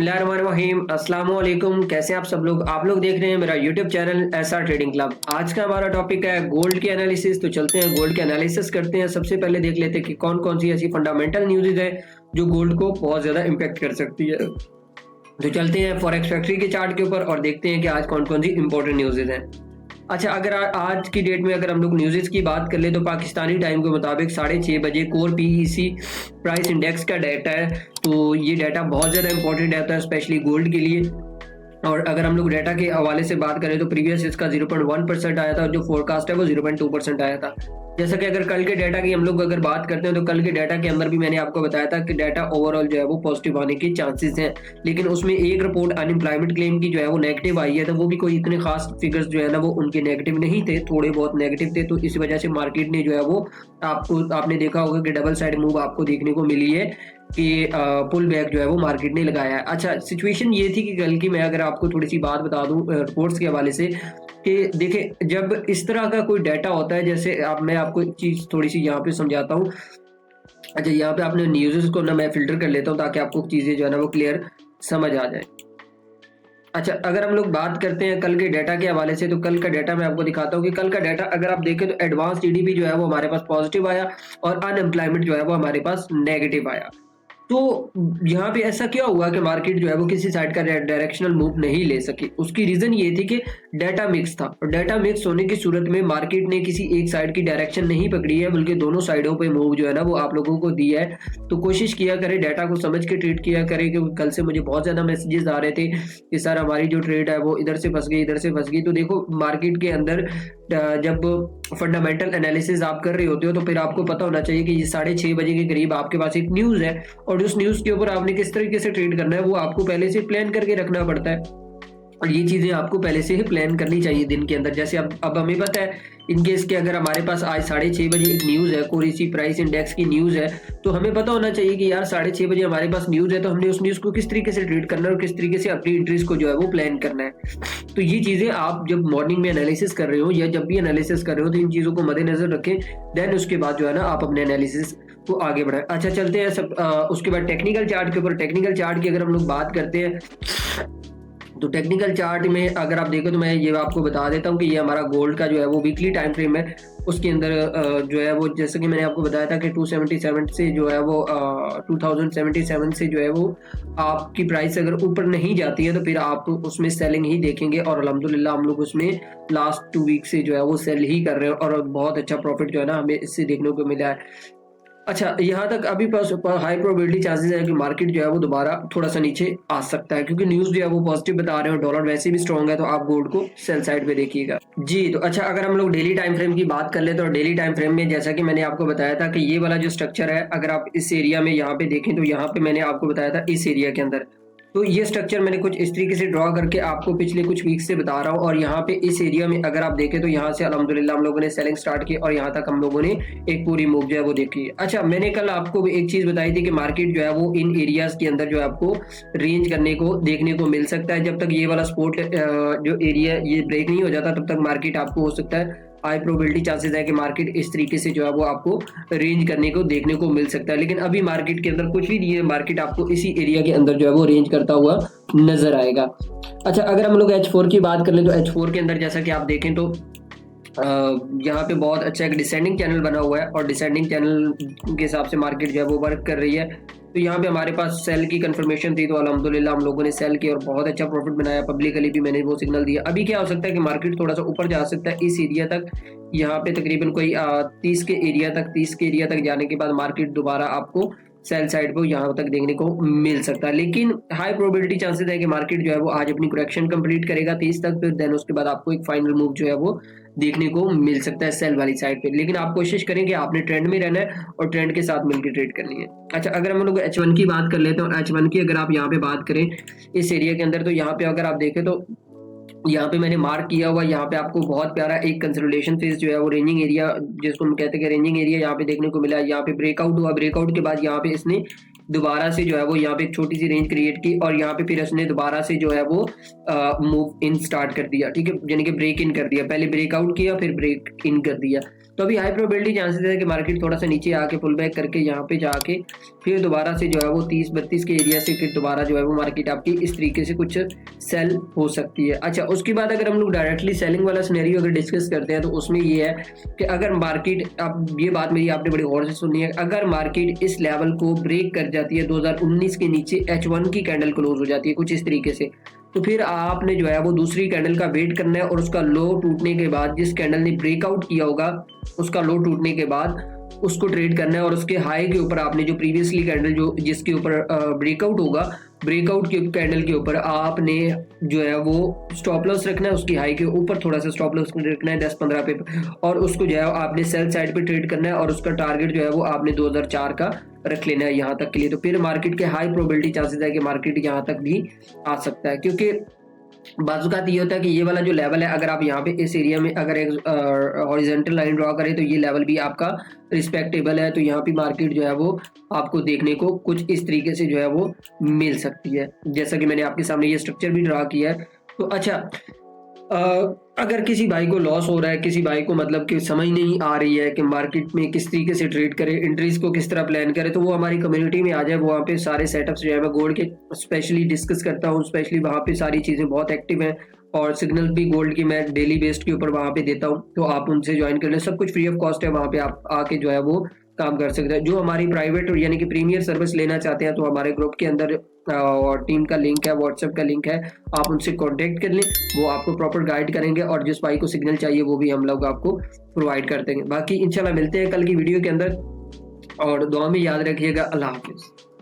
बिस्मिल्लाहिर्रहमानिर्रहीम अस्सलाम वालेकुम। कैसे हैं आप लोग देख रहे हैं मेरा YouTube channel SR trading club. आज का हमारा टॉपिक है गोल्ड की एनालिसिस। तो चलते हैं गोल्ड के एनालिसिस करते हैं। सबसे पहले देख लेते हैं कि कौन कौन सी ऐसी फंडामेंटल न्यूज़ है जो गोल्ड को बहुत ज़्यादा इम्पैक्ट कर सकती है। तो चलते हैं फॉरेक्स फैक्ट्री के चार्ट के ऊपर और देखते हैं कि आज कौन कौन सी इंपॉर्टेंट न्यूज़ हैं। अच्छा, अगर आज की डेट में अगर हम लोग न्यूज़ की बात कर ले तो पाकिस्तानी टाइम के मुताबिक 6:30 बजे कोर पीईसी प्राइस इंडेक्स का डाटा है। तो ये डाटा बहुत ज़्यादा इंपॉर्टेंट रहता है स्पेशली गोल्ड के लिए। और अगर हम लोग डाटा के हवाले से बात करें तो प्रीवियस इसका 0.1% आया था और जो फोरकास्ट है वो 0.2% आया था। जैसा कि अगर कल के डाटा की हम लोग अगर बात करते हैं तो कल के डाटा के अंदर भी मैंने आपको बताया था कि डाटा ओवरऑल जो है वो पॉजिटिव आने के चांसेस हैं, लेकिन उसमें एक रिपोर्ट अनएम्प्लॉयमेंट क्लेम की जो है वो नेगेटिव आई है। तो वो भी कोई इतने खास फिगर्स जो है ना वो उनके नेगेटिव नहीं थे, थोड़े बहुत नेगेटिव थे। तो इस वजह से मार्केट ने जो है वो आपने देखा होगा कि डबल साइड मूव आपको देखने को मिली है कि पुल बैक जो है वो मार्केट ने लगाया है। अच्छा, सिचुएशन ये थी कि कल की मैं अगर आपको थोड़ी सी बात बता दूं रिपोर्ट्स के हवाले से कि देखिए, जब इस तरह का कोई डाटा होता है, जैसे मैं आपको एक चीज़ थोड़ी सी यहाँ पे समझाता हूँ। अच्छा, यहाँ पे आपने न्यूज़ को ना मैं फिल्टर कर लेता हूँ ताकि आपको चीज़ें जो है ना वो क्लियर समझ आ जाए। अच्छा, अगर हम लोग बात करते हैं कल के डाटा के हवाले से तो कल का डाटा मैं आपको दिखाता हूँ कि कल का डाटा अगर आप देखें तो एडवांस जीडीपी जो है वो हमारे पास पॉजिटिव आया और अनएम्प्लॉयमेंट जो है वो हमारे पास नेगेटिव आया। तो यहाँ पे ऐसा क्या हुआ कि मार्केट जो है वो किसी साइड का डायरेक्शनल मूव नहीं ले सकी। उसकी रीजन ये थी कि डाटा मिक्स था और डाटा मिक्स होने की सूरत में मार्केट ने किसी एक साइड की डायरेक्शन नहीं पकड़ी है, बल्कि दोनों साइडों पे मूव जो है ना वो आप लोगों को दिया है। तो कोशिश किया करें, डाटा को समझ के ट्रेड किया करें, क्योंकि कल से मुझे बहुत ज़्यादा मैसेजेस आ रहे थे कि सर हमारी जो ट्रेड है वो इधर से फंस गई, इधर से फंस गई। तो देखो, मार्केट के अंदर जब फंडामेंटल एनालिसिस आप कर रहे होते हो तो फिर आपको पता होना चाहिए कि ये 6:30 बजे के करीब आपके पास एक न्यूज़ है और उस न्यूज़ के ऊपर आपने किस तरीके से ट्रेड करना है वो आपको पहले से प्लान करके रखना पड़ता है। और ये चीज़ें आपको पहले से ही प्लान करनी चाहिए दिन के अंदर। जैसे अब हमें पता है इन केस के अगर हमारे पास आज 6:30 बजे एक न्यूज़ है, कोई सी प्राइस इंडेक्स की न्यूज़ है, तो हमें पता होना चाहिए कि यार 6:30 बजे हमारे पास न्यूज़ है, तो हमने उस न्यूज़ को किस तरीके से ट्रेड करना है और किस तरीके से अपनी एंट्रीज को जो है वो प्लान करना है। तो ये चीज़ें आप जब मॉर्निंग में एनालिसिस कर रहे हो या जब भी एनालिसिस कर रहे हो तो इन चीज़ों को मद्देनजर रखें। देन उसके बाद जो है ना आप अपने एनालिसिस को आगे बढ़ाएं। अच्छा, चलते हैं उसके बाद टेक्निकल चार्ट के ऊपर। टेक्निकल चार्ट की अगर हम लोग बात करते हैं तो टेक्निकल चार्ट में अगर आप देखो तो मैं ये आपको बता देता हूँ कि ये हमारा गोल्ड का जो है वो वीकली टाइम फ्रेम है। उसके अंदर जो है वो जैसे कि मैंने आपको बताया था कि 277 से जो है वो 2077 से जो है वो आपकी प्राइस अगर ऊपर नहीं जाती है तो फिर आप उसमें सेलिंग ही देखेंगे। और अल्हम्दुलिल्लाह हम लोग उसमें लास्ट 2 वीक से जो है वो सेल ही कर रहे हैं और बहुत अच्छा प्रॉफिट जो है ना हमें इससे देखने को मिला है। अच्छा, यहाँ तक अभी पास हाई प्रोबेबिलिटी चांसेस है कि मार्केट जो है वो दोबारा थोड़ा सा नीचे आ सकता है, क्योंकि न्यूज़ जो है वो पॉजिटिव बता रहे हैं और डॉलर वैसे भी स्ट्रॉन्ग है। तो आप गोल्ड को सेल साइड पे देखिएगा जी। तो अच्छा, अगर हम लोग डेली टाइम फ्रेम की बात कर ले तो डेली टाइम फ्रेम में जैसा कि मैंने आपको बताया था कि ये वाला जो स्ट्रक्चर है, अगर आप इस एरिया में यहाँ पे देखें तो यहाँ पे मैंने आपको बताया था इस एरिया के अंदर। तो ये स्ट्रक्चर मैंने कुछ इस तरीके से ड्रॉ करके आपको पिछले कुछ वीक से बता रहा हूँ। और यहाँ पे इस एरिया में अगर आप देखें तो यहाँ से अल्हम्दुलिल्लाह हम लोगों ने सेलिंग स्टार्ट की और यहाँ तक हम लोगों ने एक पूरी मूव जो है वो देखी। अच्छा, मैंने कल आपको एक चीज़ बताई थी कि मार्केट जो है वो इन एरियाज के अंदर जो है आपको रेंज करने को देखने को मिल सकता है। जब तक ये वाला सपोर्ट जो एरिया ये ब्रेक नहीं हो जाता तब तक मार्केट आपको हो सकता है हाई प्रोबेबिलिटी चांसेस है कि मार्केट इस तरीके से जो है वो आपको रेंज करने को देखने को मिल सकता है। लेकिन अभी मार्केट के अंदर कुछ भी नहीं है, मार्केट आपको इसी एरिया के अंदर जो है वो रेंज करता हुआ नजर आएगा। अच्छा, अगर हम लोग H4 की बात कर लें तो H4 के अंदर जैसा कि आप देखें तो यहाँ पे बहुत अच्छा एक डिसेंडिंग चैनल बना हुआ है और डिसेंडिंग चैनल के हिसाब से मार्केट जो है वो वर्क कर रही है। तो यहाँ पे हमारे पास सेल की कंफर्मेशन थी तो अल्हम्दुलिल्लाह हम लोगों ने सेल की और बहुत अच्छा प्रॉफिट बनाया। पब्लिकली भी मैंने वो सिग्नल दिया। अभी क्या हो सकता है कि मार्केट थोड़ा सा ऊपर जा सकता है इस एरिया तक। यहाँ पे तकरीबन कोई 30 के एरिया तक जाने के बाद मार्केट दोबारा आपको सेल साइड पे यहाँ तक देखने को मिल सकता है। लेकिन हाई प्रोबेबिलिटी चांसेस है कि मार्केट जो है वो आज अपनी करेक्शन कंप्लीट करेगा 30 तक, फिर देन उसके बाद आपको एक फाइनल मूव जो है वो देखने को मिल सकता है सेल वाली साइड पे। लेकिन आप कोशिश करें कि आपने ट्रेंड में रहना है और ट्रेंड के साथ मिलकर ट्रेड करनी है। अच्छा, अगर हम लोग H1 की बात कर लेते हैं, H1 की अगर आप यहाँ पे बात करें इस एरिया के अंदर तो यहाँ पे अगर आप देखें तो यहाँ पे मैंने मार्क किया हुआ, यहाँ पे आपको बहुत प्यारा एक कंसोलिडेशन फेज जो है वो रेंजिंग एरिया जिसको हम कहते हैं रेंजिंग एरिया यहाँ पे देखने को मिला। यहाँ पे ब्रेकआउट हुआ, ब्रेकआउट के बाद यहाँ पे इसने दोबारा से जो है वो यहाँ पे एक छोटी सी रेंज क्रिएट की और यहाँ पे फिर इसने दोबारा से जो है वो मूव इन स्टार्ट कर दिया। ठीक है, यानी कि ब्रेक इन कर दिया, पहले ब्रेकआउट किया फिर ब्रेक इन कर दिया। तो अभी हाई प्रोबेबिलिटी चांसेस है कि मार्केट थोड़ा सा नीचे आके पुल बैक करके यहाँ पे जाके फिर दोबारा से जो है वो 30-32 के एरिया से फिर दोबारा जो है वो मार्केट आपकी इस तरीके से कुछ सेल हो सकती है। अच्छा, उसके बाद अगर हम लोग डायरेक्टली सेलिंग वाला सिनेरियो अगर डिस्कस करते हैं तो उसमें ये है कि अगर मार्केट, अब ये बात मेरी आपने बड़ी गौर से सुनी है, अगर मार्केट इस लेवल को ब्रेक कर जाती है 2019 के नीचे H1 की कैंडल क्लोज हो जाती है कुछ इस तरीके से, तो फिर आपने जो है वो दूसरी कैंडल का वेट करना है और उसका लो टूटने के बाद, जिस कैंडल ने ब्रेकआउट किया होगा उसका लो टूटने के बाद उसको ट्रेड करना है और उसके हाई के ऊपर आपने जो प्रीवियसली कैंडल जो जिसके ऊपर ब्रेकआउट होगा, ब्रेकआउट के कैंडल के ऊपर आपने जो है वो स्टॉप लॉस रखना है, उसकी हाई के ऊपर थोड़ा सा स्टॉप लॉस रखना है 10-15 पे, और उसको जो है आपने सेल साइड पे ट्रेड करना है और उसका टारगेट जो है वो आपने 2004 का रख लेना है यहाँ तक के लिए। तो फिर मार्केट के हाई प्रोबेबिलिटी चांसेस है कि मार्केट यहाँ तक भी आ सकता है, क्योंकि बाज़-औक़ात ये होता है कि ये वाला जो लेवल है, अगर आप यहाँ पे इस एरिया में अगर एक हॉरिजॉन्टल लाइन ड्रॉ करें तो ये लेवल भी आपका रिस्पेक्टेबल है, तो यहाँ पे मार्केट जो है वो आपको देखने को कुछ इस तरीके से जो है वो मिल सकती है, जैसा कि मैंने आपके सामने ये स्ट्रक्चर भी ड्रॉ किया है। तो अच्छा, अगर किसी भाई को लॉस हो रहा है, किसी भाई को मतलब कि समझ नहीं आ रही है कि मार्केट में किस तरीके से ट्रेड करे, एंट्रीज को किस तरह प्लान करे, तो वो हमारी कम्युनिटी में आ जाए। वहाँ पे सारे सेटअप्स जो है मैं गोल्ड के स्पेशली डिस्कस करता हूँ, स्पेशली वहाँ पे सारी चीज़ें बहुत एक्टिव हैं और सिग्नल भी गोल्ड की मैं डेली बेस्ड के ऊपर वहाँ पे देता हूँ, तो आप उनसे ज्वाइन कर लें, सब कुछ फ्री ऑफ कॉस्ट है, वहाँ पे आप आके जो है वो काम कर सकते हैं। जो हमारी प्राइवेट यानी कि प्रीमियर सर्विस लेना चाहते हैं तो हमारे ग्रुप के अंदर और टीम का लिंक है, व्हाट्सएप का लिंक है, आप उनसे कांटेक्ट कर लें, वो आपको प्रॉपर गाइड करेंगे और जिस भाई को सिग्नल चाहिए वो भी हम लोग आपको प्रोवाइड कर देंगे। बाकी इंशाल्लाह मिलते हैं कल की वीडियो के अंदर और दुआ में याद रखिएगा। अल्लाह हाफिज़।